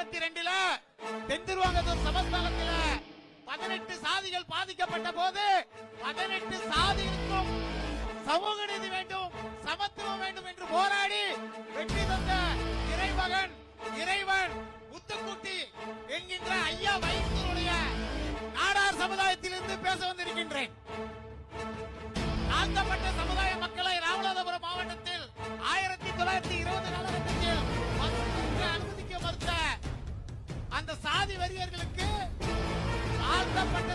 1962 தென் திருவாங்கூர் சமஸ்தானத்தில் 18 சாதிகள் பாதிக்கப்பட்ட போது 18 சாதிகளுக்கும் சமூக நீதி வேண்டும், சமத்துவம் வேண்டும் என்று போராடி வெற்றி தந்த இறைவன் முத்துக்குட்டி என்கின்ற ஐயா வைத்தியருடைய நாடார் சமுதாயத்திலிருந்து பேச வந்திருக்கின்றேன். தாழ்த்தப்பட்ட சமுதாய மக்களை ராமநாதபுரம் மாவட்டத்தில் 1920 காலகட்டத்தில் அனுமதிக்க மறுத்த அந்த சாதி வெறியர்களுக்கு தாழ்த்தப்பட்ட